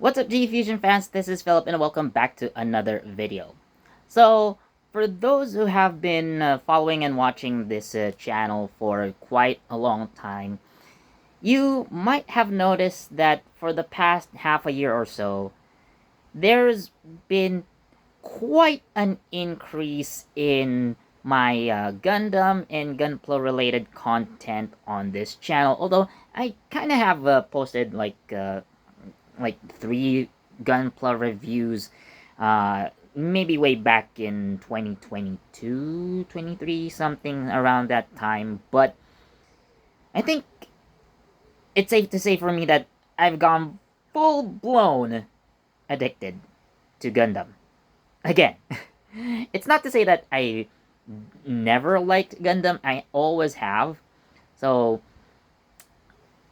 What's up, JEFusion fans? This is Philip, and welcome back to another video. So, for those who have been following and watching this channel for quite a long time, you might have noticed that for the past half a year or so, there's been quite an increase in my Gundam and Gunpla related content on this channel. Although I kind of have posted like 3 Gunpla reviews, maybe way back in 2022, 23, something around that time. But I think it's safe to say for me that I've gone full blown addicted to Gundam again. It's not to say that I never liked Gundam. I always have. So,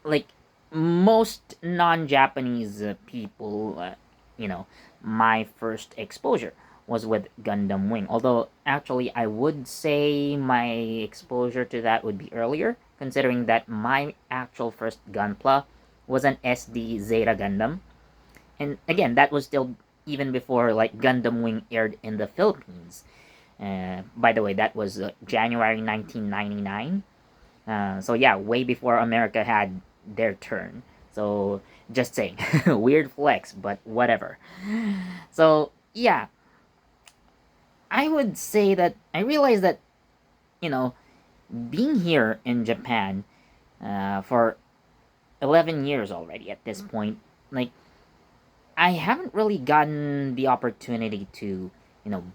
like most non-Japanese people, my first exposure was with Gundam Wing. Although actually, I would say my exposure to that would be earlier, considering that my actual first Gunpla was an SD Zeta Gundam, and again, that was still even before like Gundam Wing aired in the Philippines. By the way, that was January 1999. So yeah, way before America had their turn. So just saying, weird flex, but whatever. So yeah, I would say that I realized that you know being here in Japan for 11 years already at this point, like I haven't really gotten the opportunity to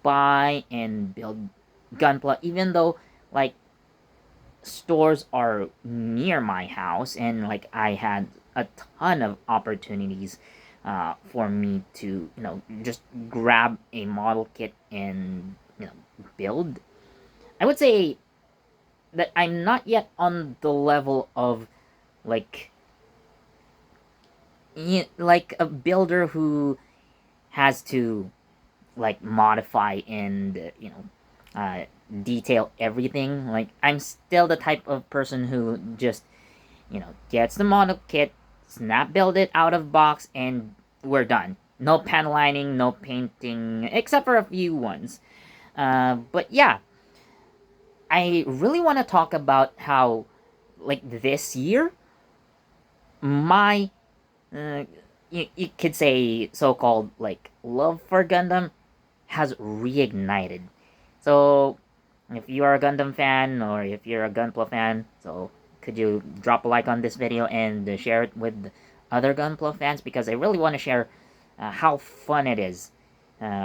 buy and build Gunpla, even though like stores are near my house and like I had a ton of opportunities for me to just grab a model kit and build. I would say that I'm not yet on the level of like like a builder who has to like modify and detail everything. Like I'm still the type of person who just gets the model kit, snap build it out of box, and we're done. No panel lining, no painting, except for a few ones. But yeah, I really want to talk about how, like this year, my you could say so-called like love for Gundam has reignited. So if you are a Gundam fan or if you're a Gunpla fan, so could you drop a like on this video and share it with other Gunpla fans, because I really want to share how fun it is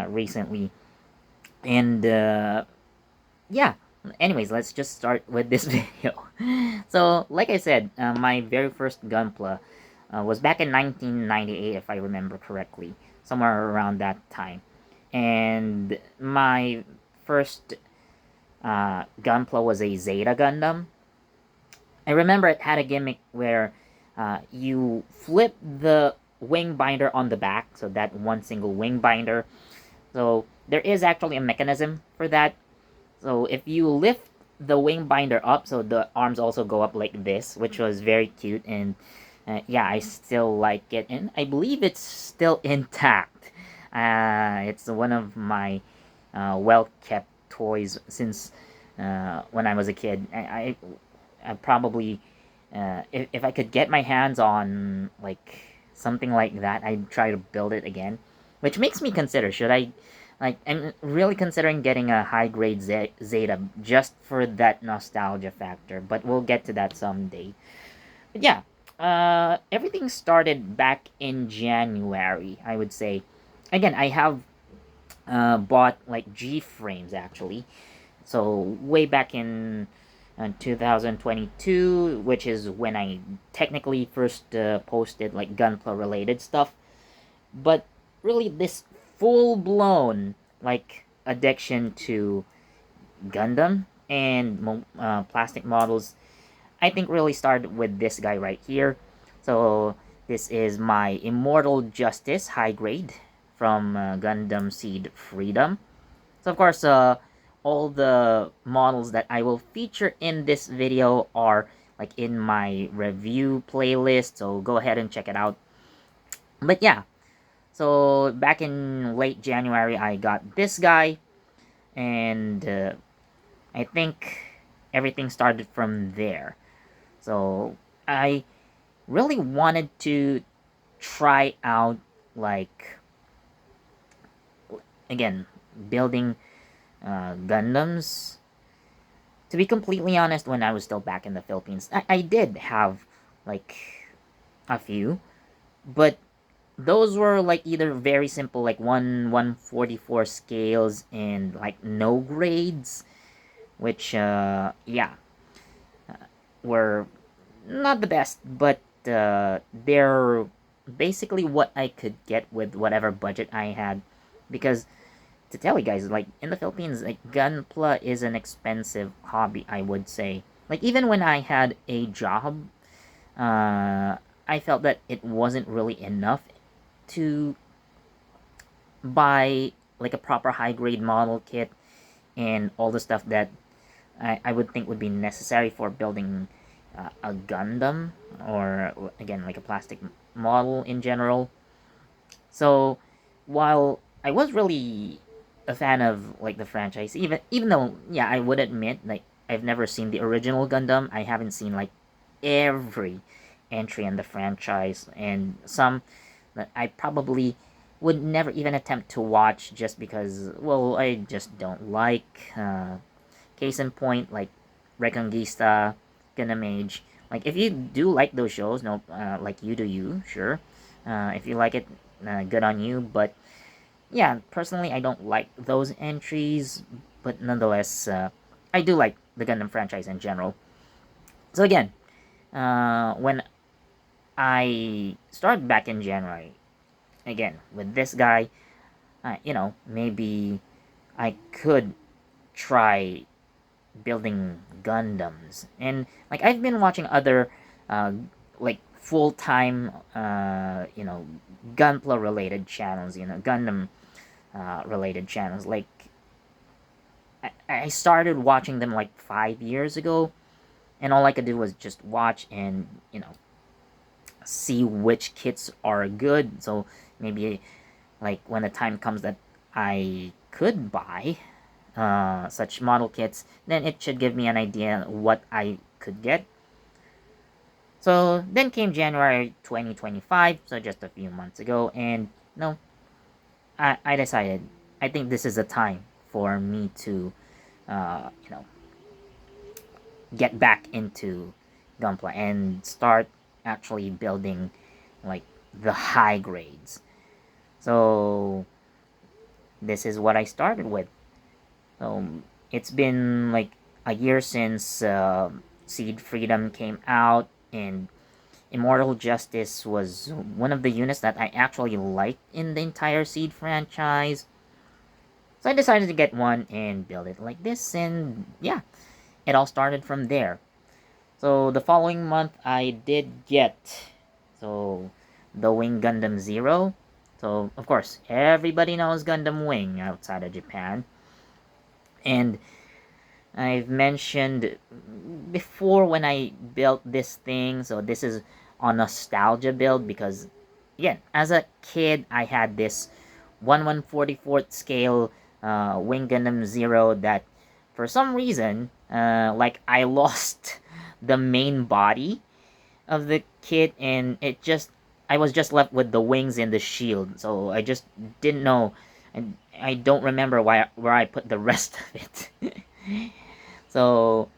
recently. And yeah, anyways, let's just start with this video. So like I said, my very first Gunpla was back in 1998, if I remember correctly, somewhere around that time. And my first Gunpla was a Zeta Gundam. I remember it had a gimmick where you flip the wing binder on the back, so that one single wing binder. So there is actually a mechanism for that. So if you lift the wing binder up, so the arms also go up like this, which was very cute, and yeah, I still like it, and I believe it's still intact. It's one of my well kept toys since when I was a kid. I probably if I could get my hands on like something like that, I'd try to build it again. Which makes me consider, should I, like, I'm really considering getting a high grade Zeta just for that nostalgia factor, but we'll get to that someday. But yeah, everything started back in January, I would say. Again, I have bought like G frames actually. So way back in 2022, which is when I technically first posted like Gunpla related stuff. But really, this full blown like addiction to Gundam and plastic models, I think really started with this guy right here. So this is my Immortal Justice high grade from Gundam Seed Freedom. So of course, all the models that I will feature in this video are like in my review playlist, so go ahead and check it out. But yeah, So back in late January, I got this guy, and I think everything started from there. So I really wanted to try out, like, again, building Gundams. To be completely honest, when I was still back in the Philippines, I did have like a few, but those were like either very simple, like 1/144 scales and like no grades, which yeah, were not the best, but they're basically what I could get with whatever budget I had. Because to tell you guys, like in the Philippines, like gunpla is an expensive hobby, I would say. Like even when I had a job, I felt that it wasn't really enough to buy like a proper high grade model kit and all the stuff that I would think would be necessary for building a Gundam, or again like a plastic model in general. So while I was really a fan of like the franchise, even though yeah, I would admit like I've never seen the original Gundam. I haven't seen like every entry in the franchise, and some that I probably would never even attempt to watch just because, well, I just don't like. Case in point, like Reconquista, Gundam Age. Like if you do like those shows, no, like you do you, sure. If you like it, good on you. But yeah, personally, I don't like those entries. But nonetheless, I do like the Gundam franchise in general. So again, when I started back in January, again with this guy, maybe I could try building Gundams. And like I've been watching other uh, like full-time Gunpla related channels, Gundam related channels. Like I started watching them like 5 years ago, and all I could do was just watch and see which kits are good. So maybe like when the time comes that I could buy such model kits, then it should give me an idea what I could get. So then came January 2025, so just a few months ago, and no, I decided I think this is the time for me to, uh, you know, get back into Gunpla and start actually building like the high grades. So this is what I started with. So it's been like a year since Seed Freedom came out, and Immortal Justice was one of the units that I actually liked in the entire Seed franchise. So I decided to get one and build it like this, and yeah, it all started from there. So the following month, I did get the Wing Gundam Zero. So of course, everybody knows Gundam Wing outside of Japan, and I've mentioned before when I built this thing. So this is a nostalgia build because, again, as a kid, I had this 1/144th scale Wing Gundam Zero that, for some reason, like I lost the main body of the kit, and I was just left with the wings and the shield. So I just didn't know, and I don't remember where I put the rest of it. So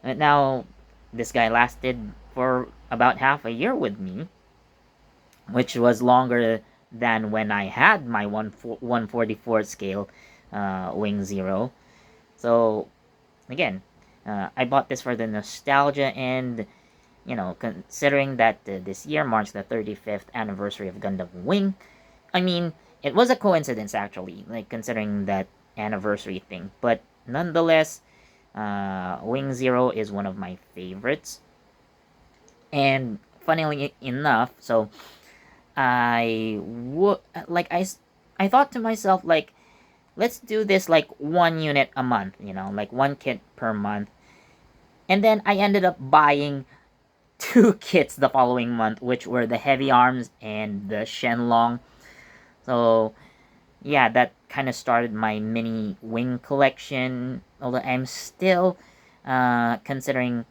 now this guy lasted for about half a year with me, which was longer than when I had my 1/144 scale Wing Zero. So again, I bought this for the nostalgia, and considering that this year marks the 35th anniversary of Gundam Wing, I mean, it was a coincidence actually, like considering that anniversary thing. But nonetheless, Wing Zero is one of my favorites. And funnily enough, so I would like I thought to myself, like, let's do this like one unit a month, like one kit per month. And then I ended up buying two kits the following month, which were the Heavy Arms and the Shenlong. So yeah, that kind of started my mini wing collection. Although I'm still considering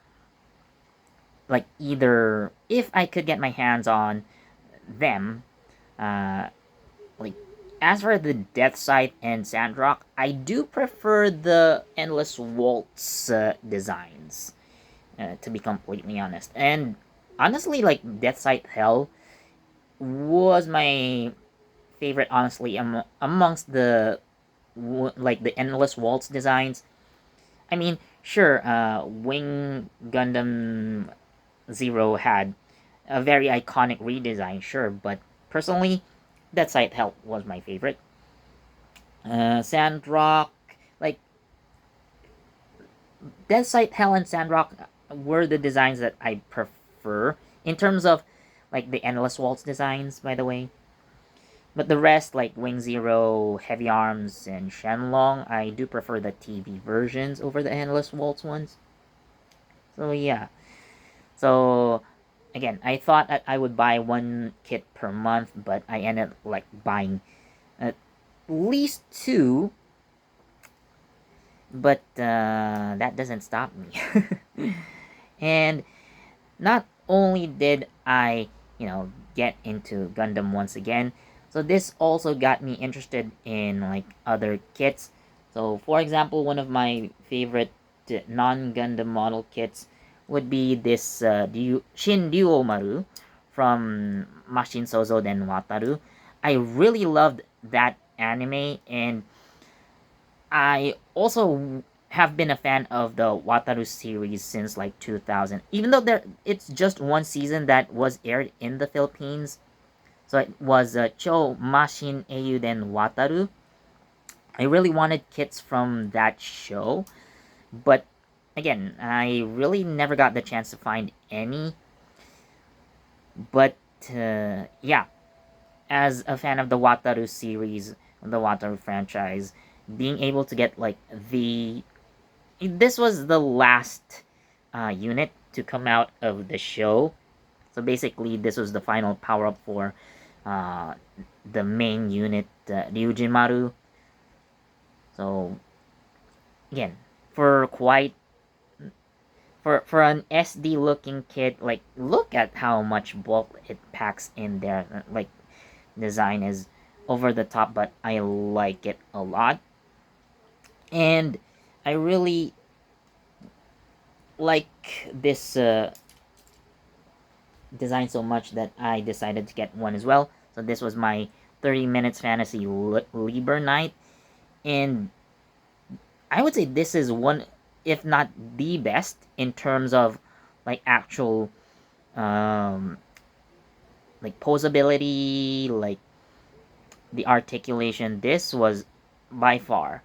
like either if I could get my hands on them, uh, like as for the Death Scythe and Sandrock, I do prefer the Endless Waltz designs. To be completely honest, and honestly, like Death Scythe Hell was my favorite. Honestly, amongst the like the Endless Waltz designs. I mean, sure, Wing Gundam Zero had a very iconic redesign, sure, but personally, that side help was my favorite. Sandrock, like Dead Side Hell and Sandrock were the designs that I prefer in terms of like the Endless Waltz designs, by the way. But the rest, like Wing Zero, Heavy Arms, and Shenlong, I do prefer the TV versions over the Endless Waltz ones. So yeah. So again, I thought that I would buy one kit per month, but I ended like buying at least two. But that doesn't stop me. And not only did I, get into Gundam once again, so this also got me interested in like other kits. So, for example, one of my favorite non Gundam model kits would be this Shin Ryuomaru from Mashin Sozo Den Wataru. I really loved that anime, and I also have been a fan of the Wataru series since like 2000. Even though it's just one season that was aired in the Philippines, so it was Cho Mashin Eiyuden Wataru. I really wanted kits from that show, but again, I really never got the chance to find any. But yeah, as a fan of the Wataru series, the Wataru franchise, being able to get like the this was the last unit to come out of the show. So basically, this was the final power up for uh, the main unit, Ryujinmaru. So again, for quite for an SD looking kit, like look at how much bulk it packs in there. Like design is over the top, but I like it a lot, and I really like this design so much that I decided to get one as well. So this was my 30 minutes fantasy Liber night, and I would say this is one, if not the best, in terms of like actual um, like posability, like the articulation. This was by far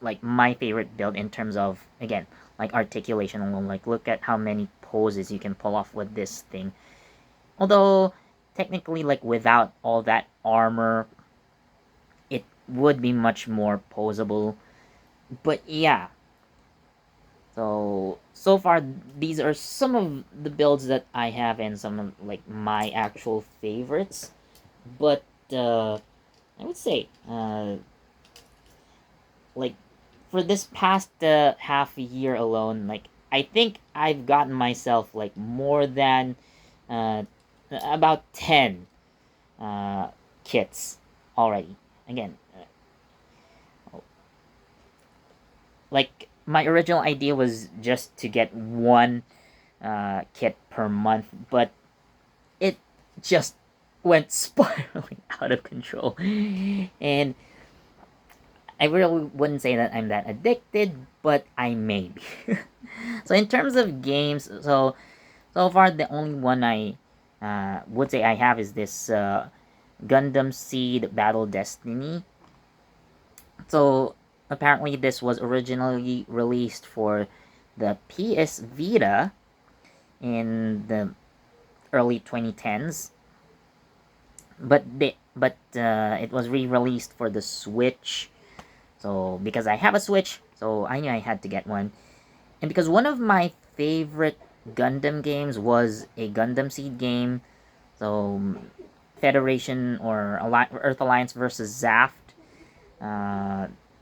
like my favorite build in terms of again like articulation alone. Like look at how many poses you can pull off with this thing. Although technically, like without all that armor, it would be much more posable. But yeah, so far these are some of the builds that I have and some of like my actual favorites. But I would say like for this past half a year alone, like I think I've gotten myself like more than uh, about 10 uh, kits already. Again, like my original idea was just to get one kit per month, but it just went spiraling out of control. And I really wouldn't say that I'm that addicted, but I may be. So in terms of games, so far the only one I would say I have is this Gundam Seed Battle Destiny. So apparently this was originally released for the PS Vita in the early 2010s, but it was re-released for the Switch. So because I have a Switch, so I knew I had to get one. And because one of my favorite Gundam games was a Gundam Seed game, so Federation or Earth Alliance versus Zaft.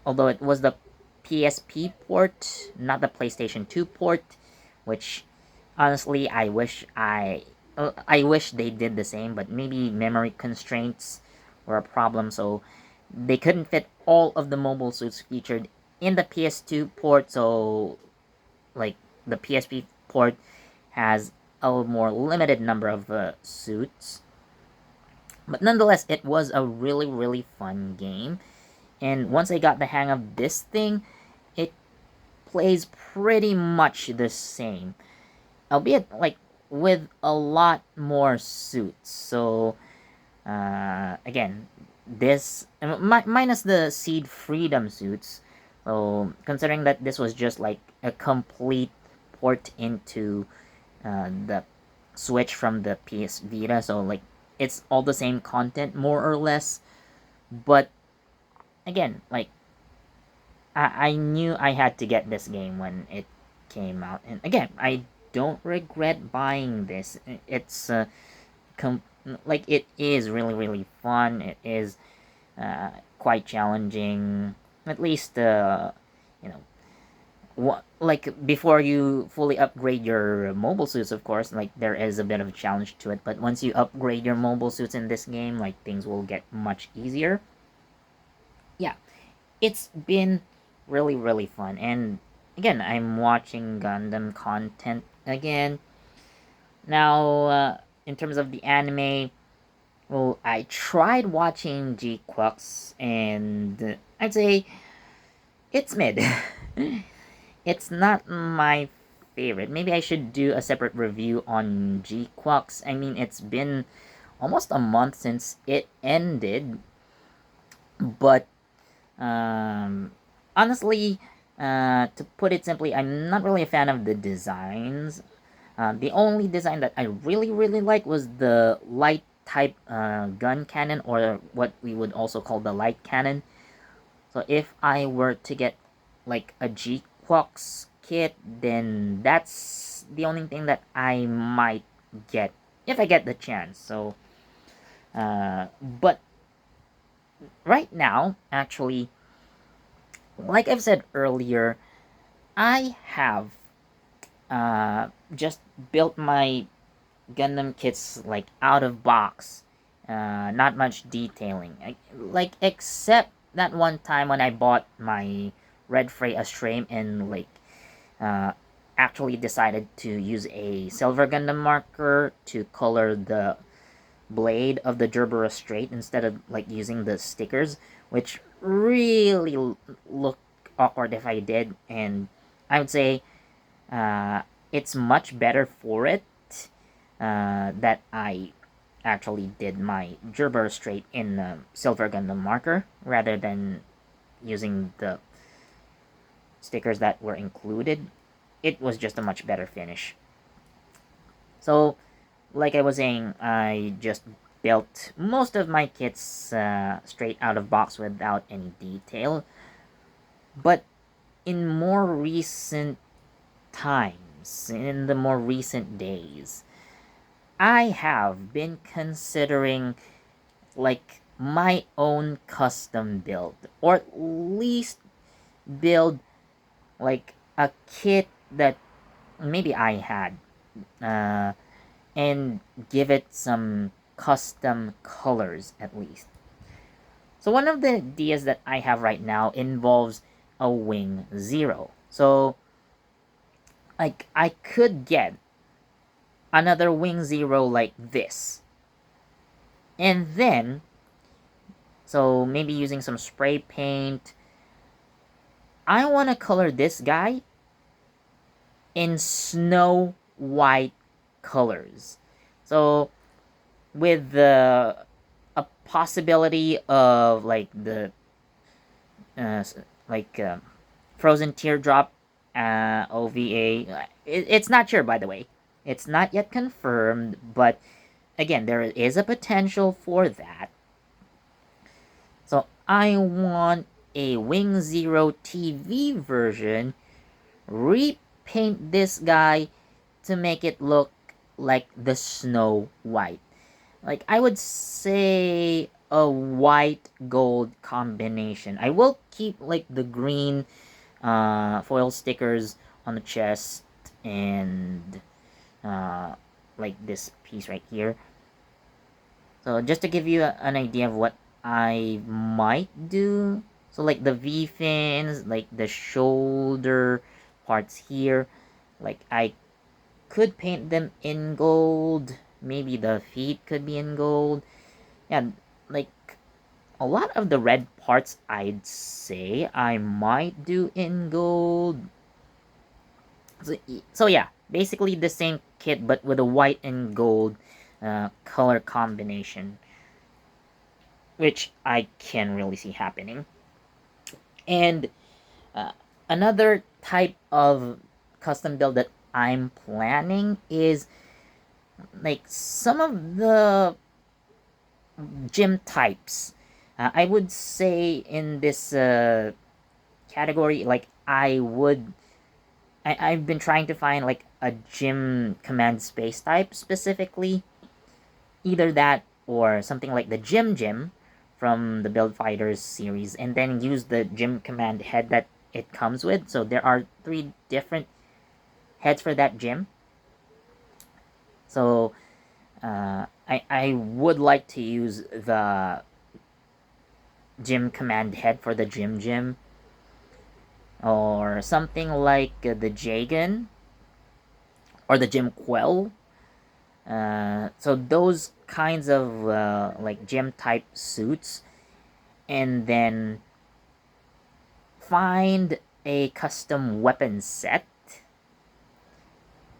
Although it was the PSP port, not the PlayStation 2 port, which honestly I wish they did the same, but maybe memory constraints were a problem, so they couldn't fit all of the mobile suits featured in the PS2 port, so like the PSP port has a more limited number of suits. But nonetheless, it was a really, really fun game. And once I got the hang of this thing, it plays pretty much the same. Albeit, like, with a lot more suits. So, again, this, minus the Seed Freedom suits. So, considering that this was just like a complete port into the Switch from the PS Vita, so like it's all the same content more or less. But again, like I knew I had to get this game when it came out, and again, I don't regret buying this. It's like it is really really fun. It is quite challenging, at least you know like before you fully upgrade your mobile suits, of course, like there is a bit of a challenge to it, but once you upgrade your mobile suits in this game, like things will get much easier. Yeah, it's been really really fun, and again, I'm watching Gundam content again now. In terms of the anime, well, I tried watching JEFusion, and I'd say it's mid. It's not my favorite. Maybe I should do a separate review on JEFusion. I mean, it's been almost a month since it ended, but honestly, to put it simply, I'm not really a fan of the designs. The only design that I really really like was the light type gun cannon, or what we would also call the light cannon. So if I were to get like a JEFusion kit, then that's the only thing that I might get if I get the chance. So, but right now, actually, like I've said earlier, I have just built my Gundam kits like out of box. Not much detailing. Like except that one time when I bought my Red Frey Astram and like uh, actually decided to use a silver Gundam marker to color the blade of the Gerbera Strait instead of like using the stickers, which really look awkward if I did, and I would say it's much better for it that I actually did my Gerbera Strait in silver Gundam marker rather than using the stickers that were included. It was just a much better finish. So, like I was saying, I just built most of my kits straight out of box without any detail. But in more recent times, in the more recent days, I have been considering like my own custom build, or at least build like a kit that maybe I had, and give it some custom colors at least. So one of the ideas that I have right now involves a Wing Zero. So like I could get another Wing Zero like this, and then so maybe using some spray paint, I want to color this guy in snow white colors. So with the a possibility of like the uh, like frozen teardrop OVA. It's not sure, by the way. It's not yet confirmed, but again, there is a potential for that. So I want a Wing Zero TV version, repaint this guy to make it look like the Snow White. like I would say a white gold combination. I will keep like the green foil stickers on the chest and uh, like this piece right here. So just to give you an idea of what I might do. So like the V fins, like the shoulder parts here, like I could paint them in gold. Maybe the feet could be in gold. Yeah, like a lot of the red parts I'd say I might do in gold. So yeah, basically the same kit but with a white and gold color combination, which I can really see happening. And uh, another type of custom build that I'm planning is like some of the gym types. I would say in this category, like I've been trying to find like a gym command space type specifically. Either that or something like the gym from the Build Fighters series, and then use the gym command head that it comes with. So there are 3 different heads for that gym. So I would like to use the gym command head for the gym, or something like the Jagan or the gym quell. So those kinds of like gym type suits, and then find a custom weapon set.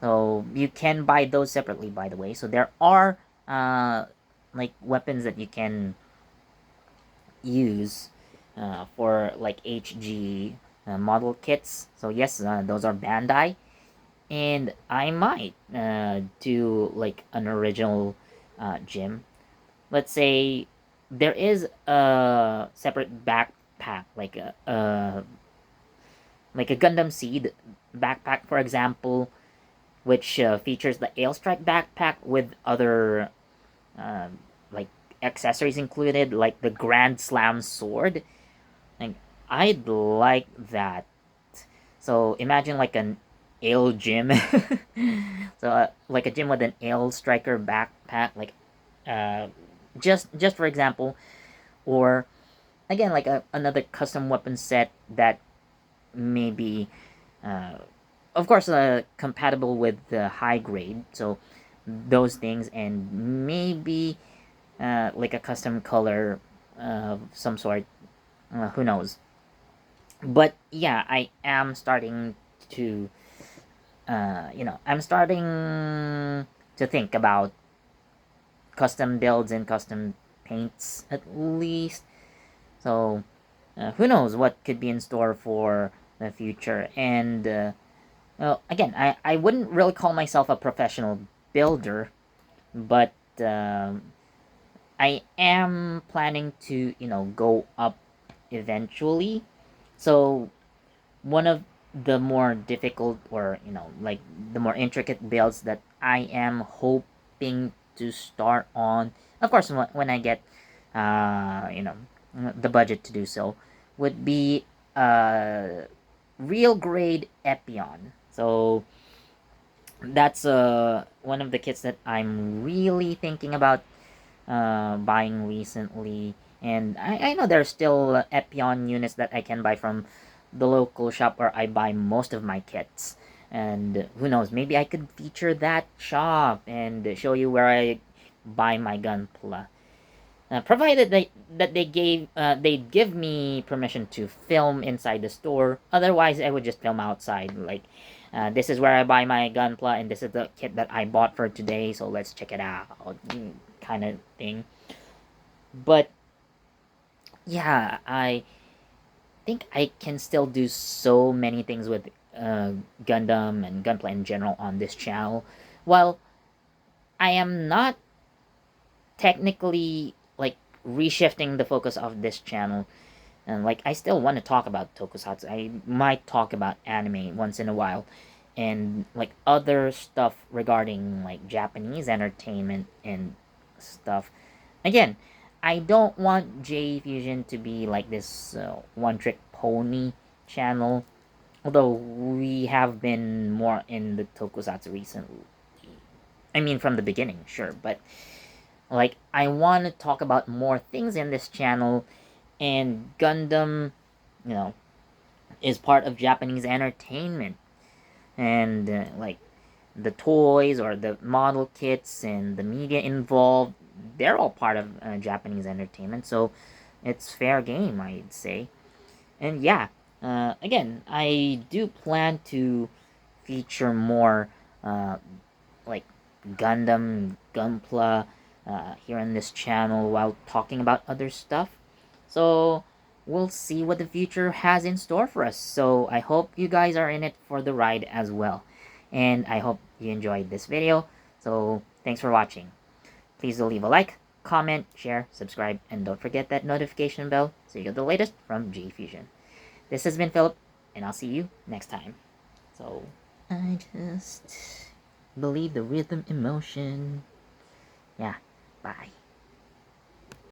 So you can buy those separately, by the way. So there are like weapons that you can use for like HG model kits. So yes, those are Bandai, and I might do like an original gym. Let's say there is a separate backpack, like a Gundam Seed backpack, for example, which features the Ale Strike backpack with other like accessories included, like the Grand Slam sword. Like I'd like that. So imagine like an ale gym, so like a gym with an ale striker backpack, like uh, just for example, or again like another custom weapon set that may be uh, of course compatible with the high grade, so those things, and maybe like a custom color of some sort, who knows. But yeah, I am starting to I'm starting to think about custom builds and custom paints at least. So who knows what could be in store for the future. And well, again, I wouldn't really call myself a professional builder, but I am planning to, go up eventually. So one of the more difficult, or like the more intricate builds that I am hoping to start on, of course when I get the budget to do so, would be real grade Epion. So that's one of the kits that I'm really thinking about buying recently. And I know there's still Epion units that I can buy from the local shop where I buy most of my kits. And who knows, maybe I could feature that shop and show you where I buy my gunpla. Provided they'd give me permission to film inside the store. Otherwise, I would just film outside. Like, this is where I buy my gunpla, and this is the kit that I bought for today. So let's check it out, kind of thing. But yeah, I think I can still do so many things with Gundam and Gunpla in general on this channel. While I am not technically like reshifting the focus of this channel, and like I still want to talk about tokusatsu. I might talk about anime once in a while, and like other stuff regarding like Japanese entertainment and stuff. Again, I don't want JEFusion to be like this one-trick pony channel. Although we have been more in the tokusatsu recently. I mean, from the beginning, sure, but like I want to talk about more things in this channel, and Gundam, you know, is part of Japanese entertainment, and like the toys or the model kits and the media involved, they're all part of Japanese entertainment, so it's fair game, I'd say. And yeah, again, I do plan to feature more like Gundam, Gunpla here on this channel while talking about other stuff. So we'll see what the future has in store for us. So I hope you guys are in it for the ride as well. And I hope you enjoyed this video. So thanks for watching. Please do leave a like, comment, share, subscribe, and don't forget that notification bell so you get the latest from JEFusion. This has been Philip, and I'll see you next time. So, I just believe the rhythm emotion. Yeah, bye.